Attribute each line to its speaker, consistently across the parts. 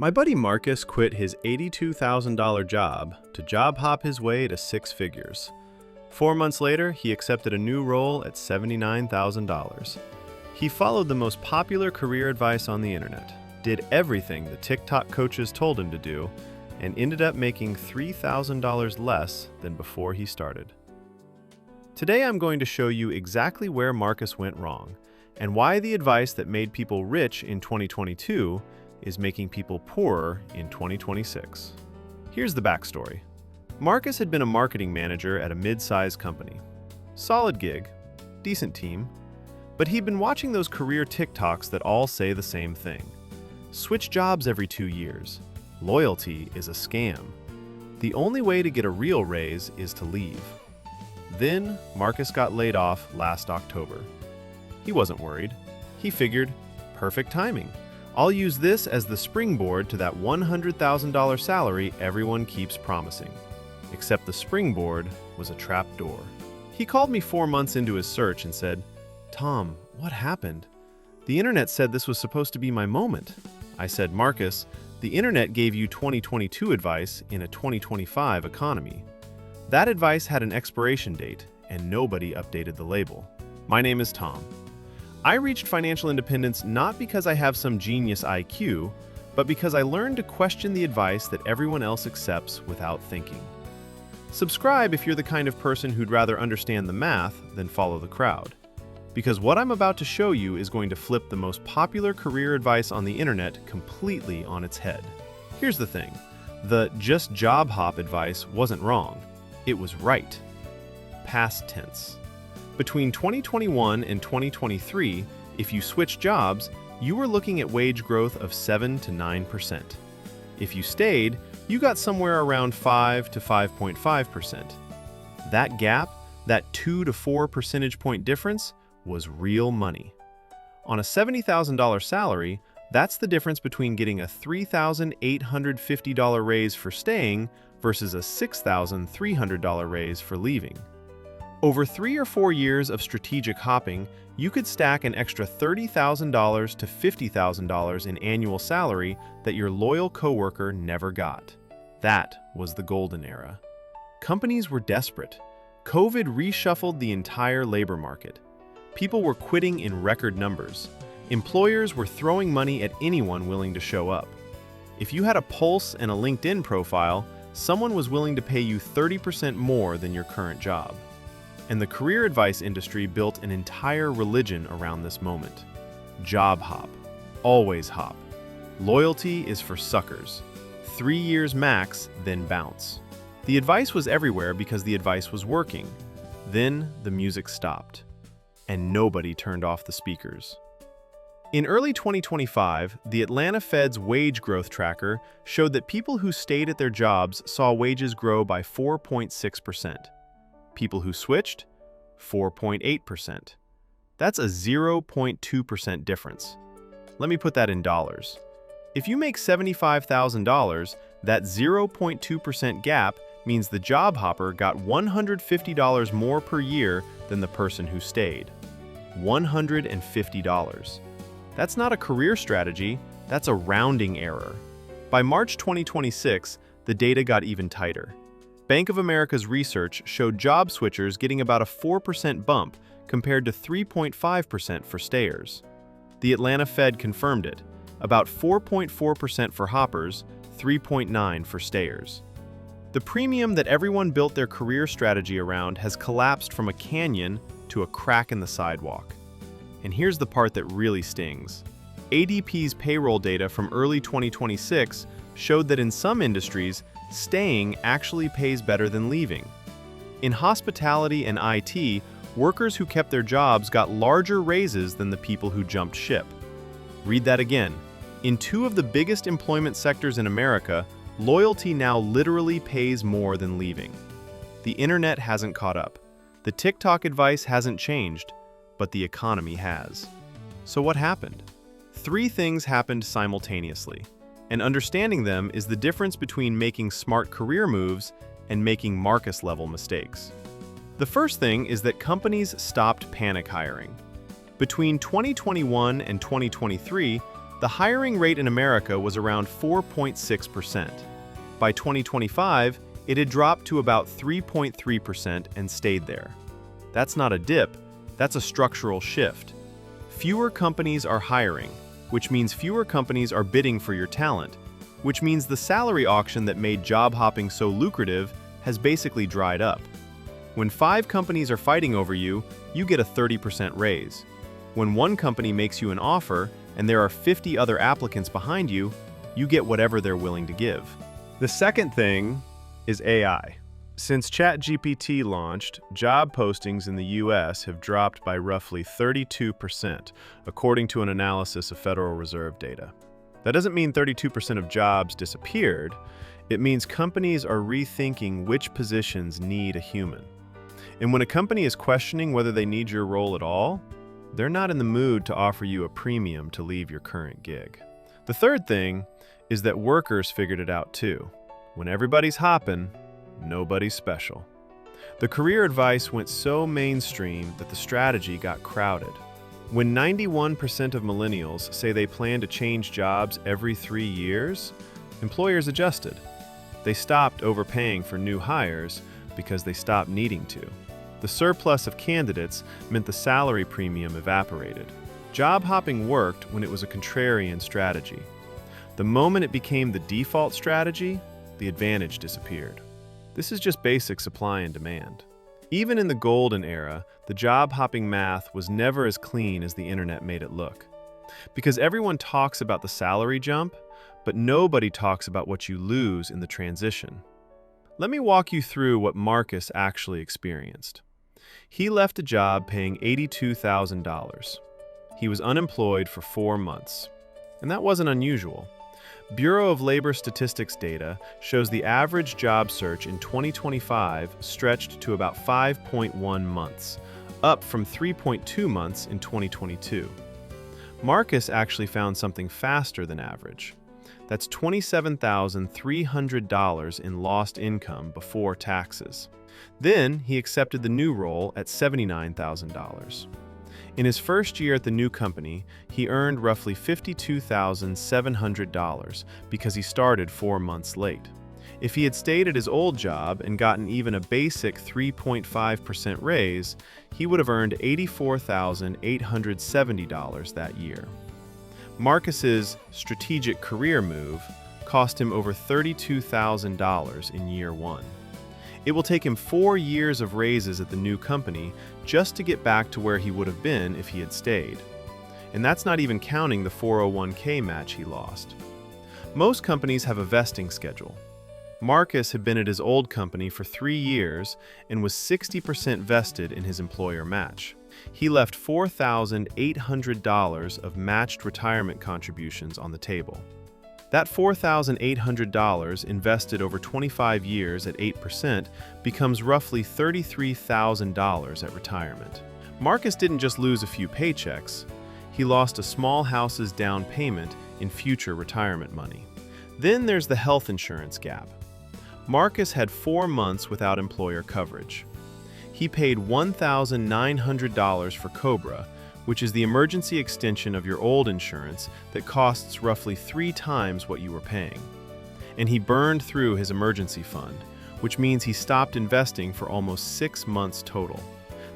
Speaker 1: My buddy Marcus quit his $82,000 job to job hop his way to six figures. 4 months later, he accepted a new role at $79,000. He followed the most popular career advice on the internet, did everything the TikTok coaches told him to do, and ended up making $3,000 less than before he started. Today I'm going to show you exactly where Marcus went wrong, and why the advice that made people rich in 2022 is making people poorer in 2026. Here's the backstory. Marcus had been a marketing manager at a mid-sized company. Solid gig, decent team, but he'd been watching those career TikToks that all say the same thing. Switch jobs every 2 years. Loyalty is a scam. The only way to get a real raise is to leave. Then, Marcus got laid off last October. He wasn't worried. He figured, perfect timing. I'll use this as the springboard to that $100,000 salary everyone keeps promising. Except the springboard was a trap door. He called me 4 months into his search and said, "Tom, what happened? The internet said this was supposed to be my moment." I said, "Marcus, the internet gave you 2022 advice in a 2025 economy. That advice had an expiration date, and nobody updated the label." My name is Tom. I reached financial independence not because I have some genius IQ, but because I learned to question the advice that everyone else accepts without thinking. Subscribe if you're the kind of person who'd rather understand the math than follow the crowd. Because what I'm about to show you is going to flip the most popular career advice on the internet completely on its head. Here's the thing. The just job hop advice wasn't wrong. It was right. Past tense. Between 2021 and 2023, if you switched jobs, you were looking at wage growth of 7 to 9%. If you stayed, you got somewhere around 5 to 5.5%. That gap, that 2 to 4 percentage point difference, was real money. On a $70,000 salary, that's the difference between getting a $3,850 raise for staying versus a $6,300 raise for leaving. Over 3 or 4 years of strategic hopping, you could stack an extra $30,000 to $50,000 in annual salary that your loyal coworker never got. That was the golden era. Companies were desperate. COVID reshuffled the entire labor market. People were quitting in record numbers. Employers were throwing money at anyone willing to show up. If you had a pulse and a LinkedIn profile, someone was willing to pay you 30% more than your current job. And the career advice industry built an entire religion around this moment. Job hop. Always hop. Loyalty is for suckers. 3 years max, then bounce. The advice was everywhere because the advice was working. Then the music stopped. And nobody turned off the speakers. In early 2025, the Atlanta Fed's wage growth tracker showed that people who stayed at their jobs saw wages grow by 4.6%. People who switched, 4.8%. That's a 0.2% difference. Let me put that in dollars. If you make $75,000, that 0.2% gap means the job hopper got $150 more per year than the person who stayed. $150. That's not a career strategy, that's a rounding error. By March 2026, the data got even tighter. Bank of America's research showed job switchers getting about a 4% bump compared to 3.5% for stayers. The Atlanta Fed confirmed it, about 4.4% for hoppers, 3.9% for stayers. The premium that everyone built their career strategy around has collapsed from a canyon to a crack in the sidewalk. And here's the part that really stings. ADP's payroll data from early 2026 showed that in some industries, staying actually pays better than leaving. In hospitality and IT, workers who kept their jobs got larger raises than the people who jumped ship. Read that again. In 2 of the biggest employment sectors in America, loyalty now literally pays more than leaving. The internet hasn't caught up. The TikTok advice hasn't changed, but the economy has. So what happened? 3 things happened simultaneously. And understanding them is the difference between making smart career moves and making Marcus-level mistakes. The first thing is that companies stopped panic hiring. Between 2021 and 2023, The hiring rate in America was around 4.6%. By 2025, it had dropped to about 3.3% and stayed there. That's not a dip, that's a structural shift. Fewer companies are hiring, which means fewer companies are bidding for your talent, which means the salary auction that made job hopping so lucrative has basically dried up. When 5 companies are fighting over you, you get a 30% raise. When one company makes you an offer and there are 50 other applicants behind you, you get whatever they're willing to give. The second thing is AI. Since ChatGPT launched, job postings in the US have dropped by roughly 32%, according to an analysis of Federal Reserve data. That doesn't mean 32% of jobs disappeared. It means companies are rethinking which positions need a human. And when a company is questioning whether they need your role at all, they're not in the mood to offer you a premium to leave your current gig. The third thing is that workers figured it out too. When everybody's hopping, nobody's special. The career advice went so mainstream that the strategy got crowded. When 91% of millennials say they plan to change jobs every 3 years, employers adjusted. They stopped overpaying for new hires because they stopped needing to. The surplus of candidates meant the salary premium evaporated. Job hopping worked when it was a contrarian strategy. The moment it became the default strategy, the advantage disappeared. This is just basic supply and demand. Even in the golden era, the job hopping math was never as clean as the internet made it look. Because everyone talks about the salary jump, but nobody talks about what you lose in the transition. Let me walk you through what Marcus actually experienced. He left a job paying $82,000. He was unemployed for 4 months. And that wasn't unusual. Bureau of Labor Statistics data shows the average job search in 2025 stretched to about 5.1 months, up from 3.2 months in 2022. Marcus actually found something faster than average. That's $27,300 in lost income before taxes. Then he accepted the new role at $79,000. In his first year at the new company, he earned roughly $52,700 because he started 4 months late. If he had stayed at his old job and gotten even a basic 3.5% raise, he would have earned $84,870 that year. Marcus's strategic career move cost him over $32,000 in year 1. It will take him 4 years of raises at the new company just to get back to where he would have been if he had stayed. And that's not even counting the 401k match he lost. Most companies have a vesting schedule. Marcus had been at his old company for 3 years and was 60% vested in his employer match. He left $4,800 of matched retirement contributions on the table. That $4,800 invested over 25 years at 8% becomes roughly $33,000 at retirement. Marcus didn't just lose a few paychecks, he lost a small house's down payment in future retirement money. Then there's the health insurance gap. Marcus had 4 months without employer coverage. He paid $1,900 for COBRA, which is the emergency extension of your old insurance that costs roughly 3 times what you were paying. And he burned through his emergency fund, which means he stopped investing for almost 6 months total.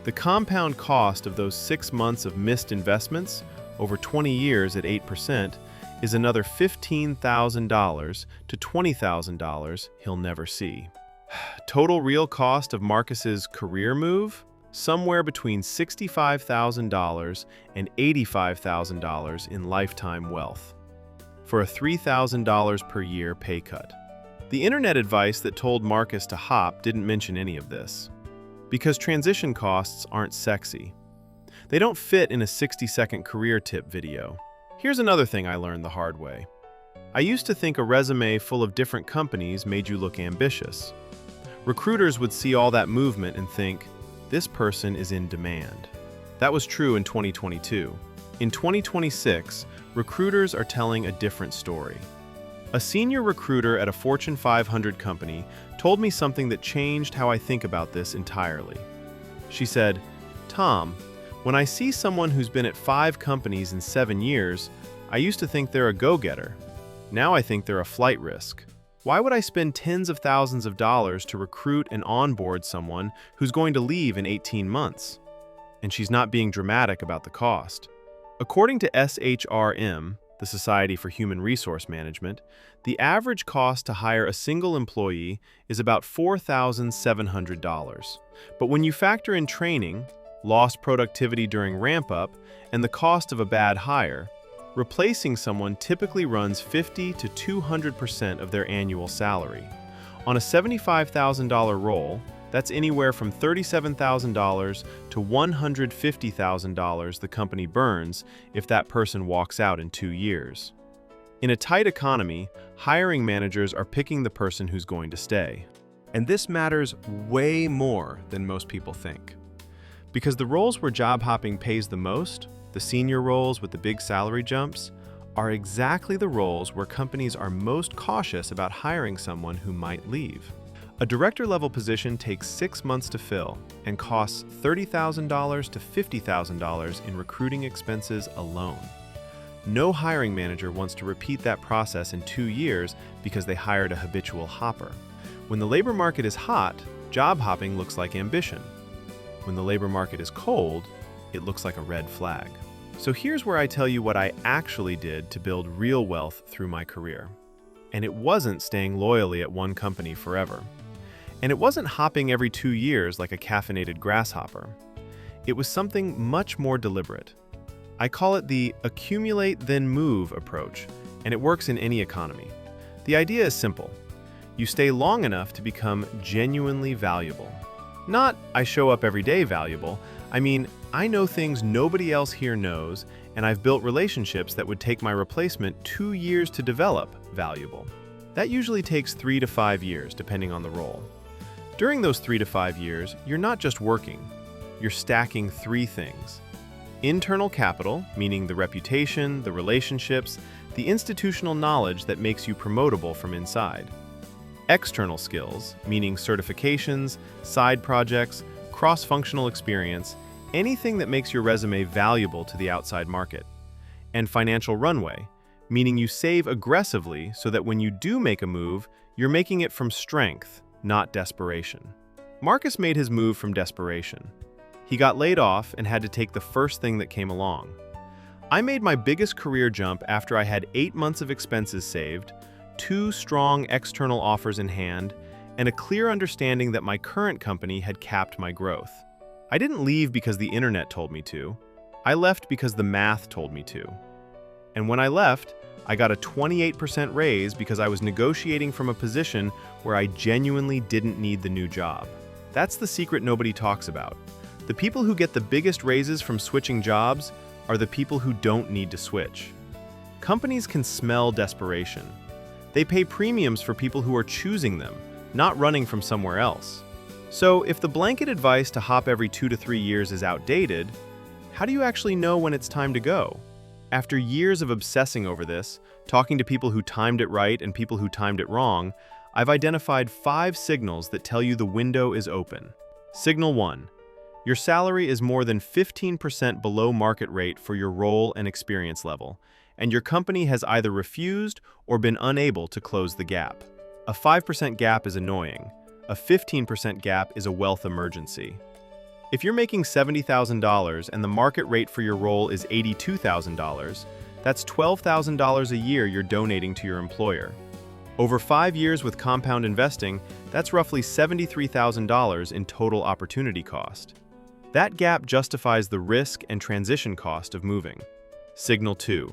Speaker 1: The compound cost of those 6 months of missed investments, over 20 years at 8%, is another $15,000 to $20,000 he'll never see. Total real cost of Marcus's career move? Somewhere between $65,000 and $85,000 in lifetime wealth, for a $3,000 per year pay cut. The internet advice that told Marcus to hop didn't mention any of this, because transition costs aren't sexy. They don't fit in a 60-second career tip video. Here's another thing I learned the hard way. I used to think a resume full of different companies made you look ambitious. Recruiters would see all that movement and think, this person is in demand. That was true in 2022. In 2026, recruiters are telling a different story. A senior recruiter at a Fortune 500 company told me something that changed how I think about this entirely. She said, "Tom, when I see someone who's been at 5 companies in 7 years, I used to think they're a go-getter. Now I think they're a flight risk. Why would I spend tens of thousands of dollars to recruit and onboard someone who's going to leave in 18 months? And she's not being dramatic about the cost. According to SHRM, the Society for Human Resource Management, the average cost to hire a single employee is about $4,700. But when you factor in training, lost productivity during ramp-up, and the cost of a bad hire, replacing someone typically runs 50 to 200% of their annual salary. On a $75,000 role, that's anywhere from $37,000 to $150,000 the company burns if that person walks out in 2 years. In a tight economy, hiring managers are picking the person who's going to stay. And this matters way more than most people think. Because the roles where job hopping pays the most, the senior roles with the big salary jumps, are exactly the roles where companies are most cautious about hiring someone who might leave. A director-level position takes 6 months to fill and costs $30,000 to $50,000 in recruiting expenses alone. No hiring manager wants to repeat that process in 2 years because they hired a habitual hopper. When the labor market is hot, job hopping looks like ambition. When the labor market is cold, it looks like a red flag. So here's where I tell you what I actually did to build real wealth through my career. And it wasn't staying loyally at one company forever. And it wasn't hopping every 2 years like a caffeinated grasshopper. It was something much more deliberate. I call it the accumulate then move approach, and it works in any economy. The idea is simple. You stay long enough to become genuinely valuable. Not, I show up every day valuable. I mean, I know things nobody else here knows, and I've built relationships that would take my replacement 2 years to develop valuable. That usually takes 3 to 5 years, depending on the role. During those 3 to 5 years, you're not just working. You're stacking 3 things. Internal capital, meaning the reputation, the relationships, the institutional knowledge that makes you promotable from inside. External skills, meaning certifications, side projects, cross-functional experience, anything that makes your resume valuable to the outside market. And financial runway, meaning you save aggressively so that when you do make a move, you're making it from strength, not desperation. Marcus made his move from desperation. He got laid off and had to take the first thing that came along. I made my biggest career jump after I had 8 months of expenses saved, 2 strong external offers in hand, and a clear understanding that my current company had capped my growth. I didn't leave because the internet told me to. I left because the math told me to. And when I left, I got a 28% raise because I was negotiating from a position where I genuinely didn't need the new job. That's the secret nobody talks about. The people who get the biggest raises from switching jobs are the people who don't need to switch. Companies can smell desperation. They pay premiums for people who are choosing them, not running from somewhere else. So if the blanket advice to hop every 2 to 3 years is outdated, how do you actually know when it's time to go? After years of obsessing over this, talking to people who timed it right and people who timed it wrong, I've identified 5 signals that tell you the window is open. Signal 1. Your salary is more than 15% below market rate for your role and experience level, and your company has either refused or been unable to close the gap. A 5% gap is annoying. A 15% gap is a wealth emergency. If you're making $70,000 and the market rate for your role is $82,000, that's $12,000 a year you're donating to your employer. Over 5 years with compound investing, that's roughly $73,000 in total opportunity cost. That gap justifies the risk and transition cost of moving. Signal 2.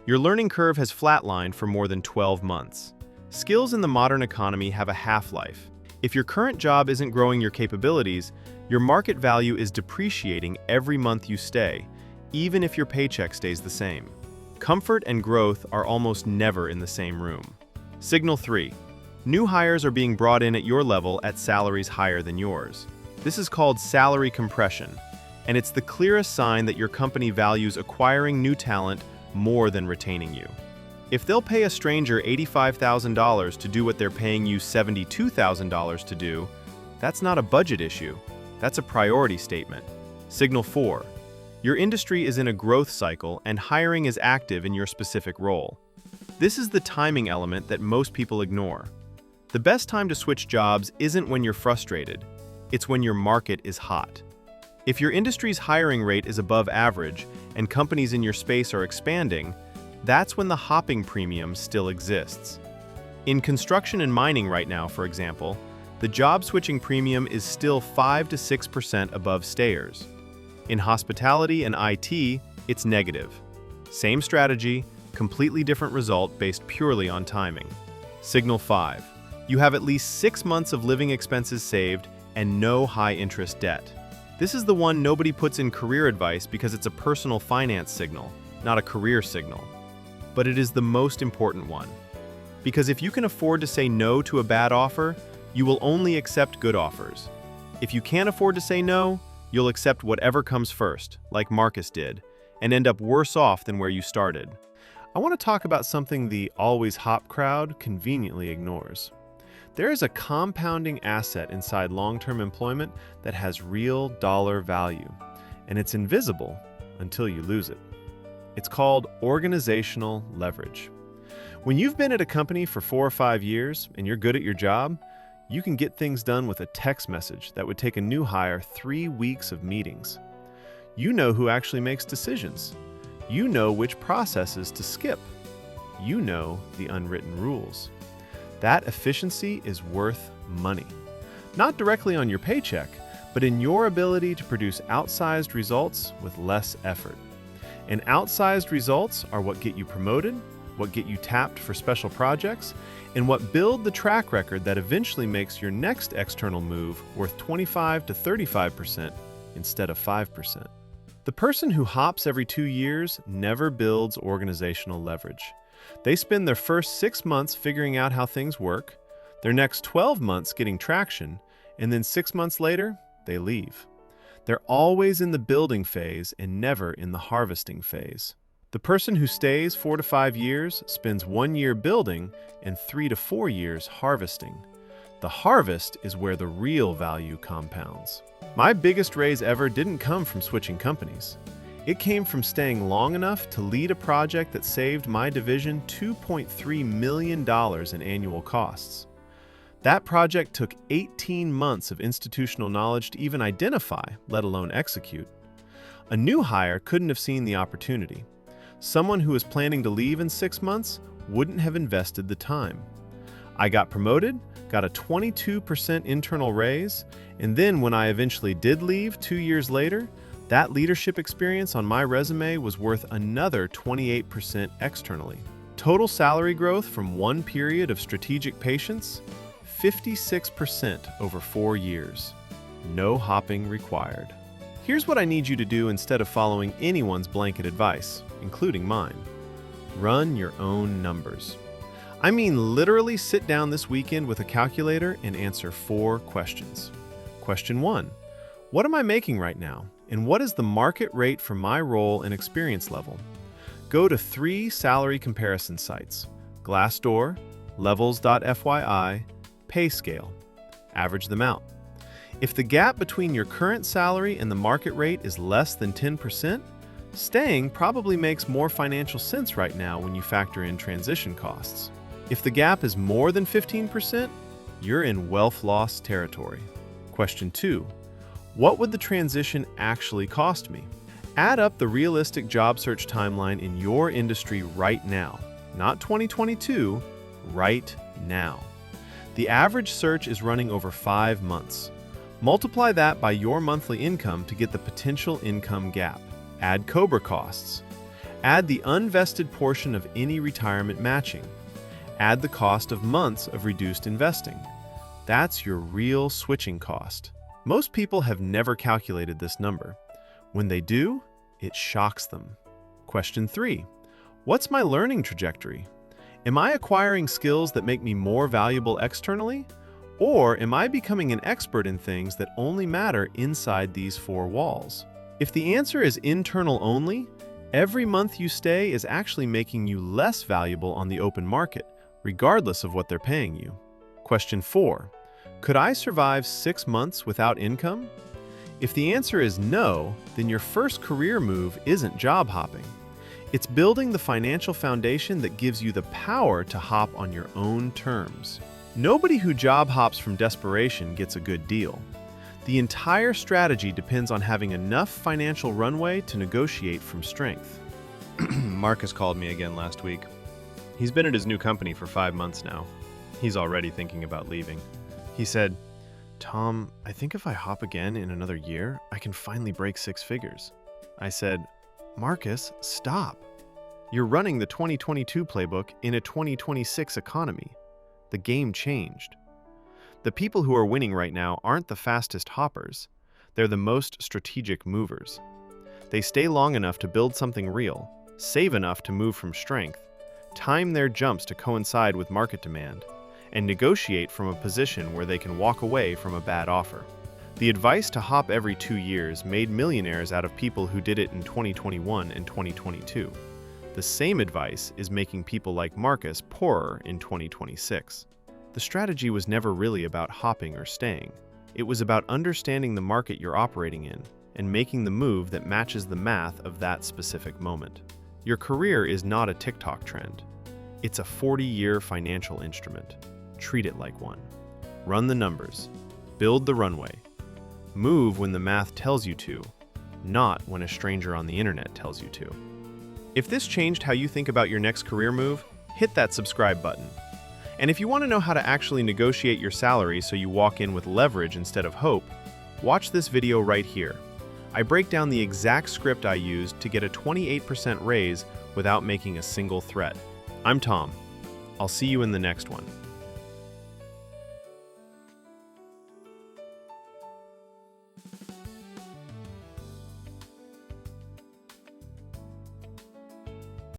Speaker 1: Your learning curve has flatlined for more than 12 months. Skills in the modern economy have a half-life. If your current job isn't growing your capabilities, your market value is depreciating every month you stay, even if your paycheck stays the same. Comfort and growth are almost never in the same room. Signal 3. New hires are being brought in at your level at salaries higher than yours. This is called salary compression, and it's the clearest sign that your company values acquiring new talent more than retaining you. If they'll pay a stranger $85,000 to do what they're paying you $72,000 to do, that's not a budget issue. That's a priority statement. Signal 4. Your industry is in a growth cycle and hiring is active in your specific role. This is the timing element that most people ignore. The best time to switch jobs isn't when you're frustrated, it's when your market is hot. If your industry's hiring rate is above average and companies in your space are expanding, that's when the hopping premium still exists. In construction and mining right now, for example, the job switching premium is still 5 to 6% above stayers. In hospitality and IT, it's negative. Same strategy, completely different result based purely on timing. Signal 5. You have at least 6 months of living expenses saved and no high-interest debt. This is the one nobody puts in career advice because it's a personal finance signal, not a career signal. But it is the most important one. Because if you can afford to say no to a bad offer, you will only accept good offers. If you can't afford to say no, you'll accept whatever comes first, like Marcus did, and end up worse off than where you started. I want to talk about something the always hop crowd conveniently ignores. There is a compounding asset inside long-term employment that has real dollar value, and it's invisible until you lose it. It's called organizational leverage. When you've been at a company for 4 or 5 years and you're good at your job, you can get things done with a text message that would take a new hire 3 weeks of meetings. You know who actually makes decisions. You know which processes to skip. You know the unwritten rules. That efficiency is worth money. Not directly on your paycheck, but in your ability to produce outsized results with less effort. And outsized results are what get you promoted, what get you tapped for special projects, and what build the track record that eventually makes your next external move worth 25 to 35% instead of 5%. The person who hops every 2 years never builds organizational leverage. They spend their first 6 months figuring out how things work, their next 12 months getting traction, and then 6 months later, they leave. They're always in the building phase and never in the harvesting phase. The person who stays 4 to 5 years spends 1 year building and 3 to 4 years harvesting. The harvest is where the real value compounds. My biggest raise ever didn't come from switching companies. It came from staying long enough to lead a project that saved my division $2.3 million in annual costs. That project took 18 months of institutional knowledge to even identify, let alone execute. A new hire couldn't have seen the opportunity. Someone who was planning to leave in 6 months wouldn't have invested the time. I got promoted, got a 22% internal raise, and then when I eventually did leave 2 years later, that leadership experience on my resume was worth another 28% externally. Total salary growth from one period of strategic patience, 56% over 4 years. No hopping required. Here's what I need you to do instead of following anyone's blanket advice, including mine. Run your own numbers. I mean, literally sit down this weekend with a calculator and answer 4 questions. Question 1. What am I making right now? And what is the market rate for my role and experience level? Go to 3 salary comparison sites: Glassdoor, Levels.fyi, PayScale. Average them out. If the gap between your current salary and the market rate is less than 10%, staying probably makes more financial sense right now when you factor in transition costs. If the gap is more than 15%, you're in wealth loss territory. Question 2. What would the transition actually cost me? Add up the realistic job search timeline in your industry right now, not 2022, right now. The average search is running over 5 months. Multiply that by your monthly income to get the potential income gap. Add COBRA costs. Add the unvested portion of any retirement matching. Add the cost of months of reduced investing. That's your real switching cost. Most people have never calculated this number. When they do, it shocks them. Question 3. What's my learning trajectory? Am I acquiring skills that make me more valuable externally? Or am I becoming an expert in things that only matter inside these 4 walls? If the answer is internal only, every month you stay is actually making you less valuable on the open market, regardless of what they're paying you. Question 4. Could I survive 6 months without income? If the answer is no, then your first career move isn't job hopping. It's building the financial foundation that gives you the power to hop on your own terms. Nobody who job hops from desperation gets a good deal. The entire strategy depends on having enough financial runway to negotiate from strength. Marcus called me again last week. He's been at his new company for 5 months now. He's already thinking about leaving. He said, "Tom, I think if I hop again in another year, I can finally break 6 figures." I said, "Marcus, stop. You're running the 2022 playbook in a 2026 economy. The game changed. The people who are winning right now aren't the fastest hoppers. They're the most strategic movers. They stay long enough to build something real, save enough to move from strength, time their jumps to coincide with market demand, and negotiate from a position where they can walk away from a bad offer." The advice to hop every 2 years made millionaires out of people who did it in 2021 and 2022. The same advice is making people like Marcus poorer in 2026. The strategy was never really about hopping or staying. It was about understanding the market you're operating in and making the move that matches the math of that specific moment. Your career is not a TikTok trend. It's a 40-year financial instrument. Treat it like one. Run the numbers. Build the runway. Move when the math tells you to, not when a stranger on the internet tells you to. If this changed how you think about your next career move, hit that subscribe button. And if you want to know how to actually negotiate your salary so you walk in with leverage instead of hope, watch this video right here. I break down the exact script I used to get a 28% raise without making a single threat. I'm Tom. I'll see you in the next one.